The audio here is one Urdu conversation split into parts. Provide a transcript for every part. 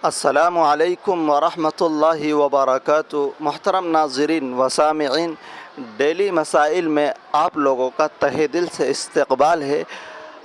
السلام علیکم ورحمۃ اللہ وبرکاتہ۔ محترم ناظرین و سامعین، ڈیلی مسائل میں آپ لوگوں کا تہہ دل سے استقبال ہے۔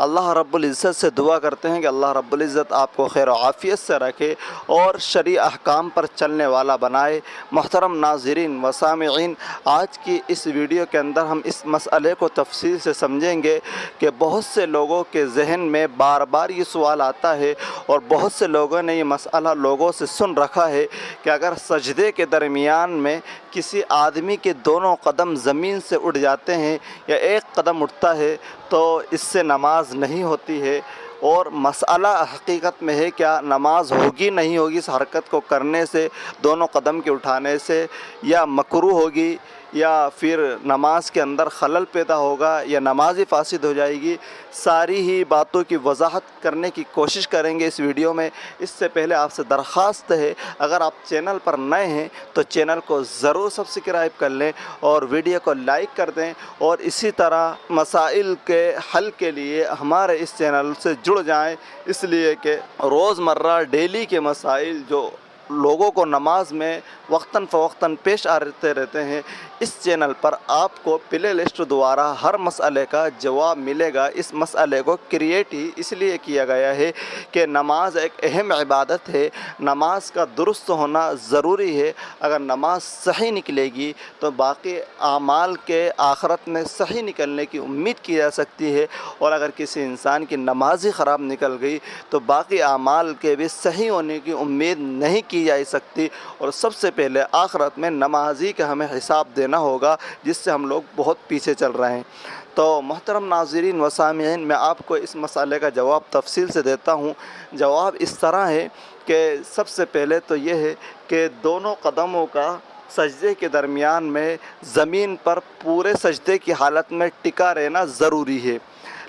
اللہ رب العزت سے دعا کرتے ہیں کہ اللہ رب العزت آپ کو خیر و عافیت سے رکھے اور شرعی احکام پر چلنے والا بنائے۔ محترم ناظرین و سامعین، آج کی اس ویڈیو کے اندر ہم اس مسئلے کو تفصیل سے سمجھیں گے کہ بہت سے لوگوں کے ذہن میں بار بار یہ سوال آتا ہے اور بہت سے لوگوں نے یہ مسئلہ لوگوں سے سن رکھا ہے کہ اگر سجدے کے درمیان میں کسی آدمی کے دونوں قدم زمین سے اٹھ جاتے ہیں یا ایک قدم اٹھتا ہے تو اس سے نماز نہیں ہوتی ہے، اور مسئلہ حقیقت میں ہے کیا نماز ہوگی نہیں ہوگی اس حرکت کو کرنے سے، دونوں قدم کے اٹھانے سے، یا مکروہ ہوگی، یا پھر نماز کے اندر خلل پیدا ہوگا یا نماز ہی فاسد ہو جائے گی۔ ساری ہی باتوں کی وضاحت کرنے کی کوشش کریں گے اس ویڈیو میں۔ اس سے پہلے آپ سے درخواست ہے، اگر آپ چینل پر نئے ہیں تو چینل کو ضرور سبسکرائب کر لیں اور ویڈیو کو لائک کر دیں، اور اسی طرح مسائل کے حل کے لیے ہمارے اس چینل سے جڑ جائیں، اس لیے کہ روزمرہ ڈیلی کے مسائل جو لوگوں کو نماز میں وقتاً فوقتاً پیش آتے رہتے ہیں، اس چینل پر آپ کو پلے لسٹ دوارا ہر مسئلے کا جواب ملے گا۔ اس مسئلے کو کریٹ ہی اس لیے کیا گیا ہے کہ نماز ایک اہم عبادت ہے، نماز کا درست ہونا ضروری ہے۔ اگر نماز صحیح نکلے گی تو باقی اعمال کے آخرت میں صحیح نکلنے کی امید کی جا سکتی ہے، اور اگر کسی انسان کی نماز ہی خراب نکل گئی تو باقی اعمال کے بھی صحیح ہونے کی امید نہیں کی جا سکتی، اور سب سے پہلے آخرت میں نمازی کا ہمیں حساب دینا ہوگا، جس سے ہم لوگ بہت پیچھے چل رہے ہیں۔ تو محترم ناظرین و سامعین، میں آپ کو اس مسئلے کا جواب تفصیل سے دیتا ہوں۔ جواب اس طرح ہے کہ سب سے پہلے تو یہ ہے کہ دونوں قدموں کا سجدے کے درمیان میں زمین پر پورے سجدے کی حالت میں ٹکا رہنا ضروری ہے،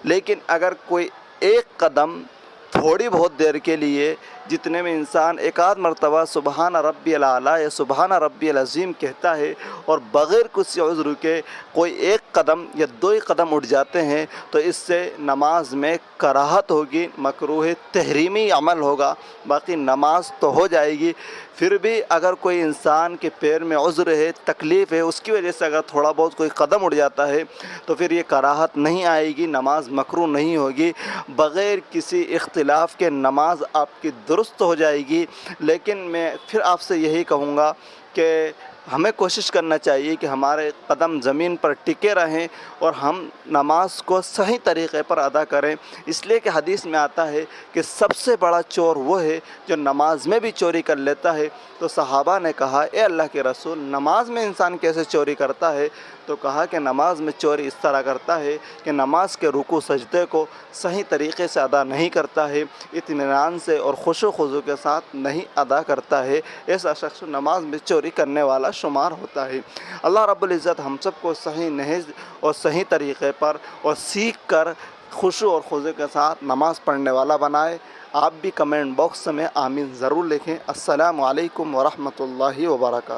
لیکن اگر کوئی ایک قدم تھوڑی بہت دیر کے لیے، جتنے میں انسان ایک آدھ مرتبہ سبحان ربی الاعلیٰ یا سبحان ربی العظیم کہتا ہے، اور بغیر کسی عذر کے کوئی ایک قدم یا دو ہی قدم اٹھ جاتے ہیں، تو اس سے نماز میں کراہت ہوگی، مکروہ تحریمی عمل ہوگا، باقی نماز تو ہو جائے گی۔ پھر بھی اگر کوئی انسان کے پیر میں عذر ہے، تکلیف ہے، اس کی وجہ سے اگر تھوڑا بہت کوئی قدم اٹھ جاتا ہے تو پھر یہ کراہت نہیں آئے گی، نماز مکروہ نہیں ہوگی، بغیر کسی اختلاف کے نماز آپ کی درست ہو جائے گی۔ لیکن میں پھر آپ سے یہی کہوں گا کہ ہمیں کوشش کرنا چاہیے کہ ہمارے قدم زمین پر ٹکے رہیں اور ہم نماز کو صحیح طریقے پر ادا کریں، اس لیے کہ حدیث میں آتا ہے کہ سب سے بڑا چور وہ ہے جو نماز میں بھی چوری کر لیتا ہے۔ تو صحابہ نے کہا، اے اللہ کے رسول، نماز میں انسان کیسے چوری کرتا ہے؟ تو کہا کہ نماز میں چوری اس طرح کرتا ہے کہ نماز کے رکوع سجدے کو صحیح طریقے سے ادا نہیں کرتا ہے، اطمینان سے اور خشوع و خضوع کے ساتھ نہیں ادا کرتا ہے، ایسا شخص نماز میں چوری کرنے والا شمار ہوتا ہے۔ اللہ رب العزت ہم سب کو صحیح نہج اور صحیح طریقے پر اور سیکھ کر خشوع اور خضوع کے ساتھ نماز پڑھنے والا بنائے۔ آپ بھی کمنٹ باکس میں آمین ضرور لکھیں۔ السلام علیکم ورحمۃ اللہ وبرکاتہ۔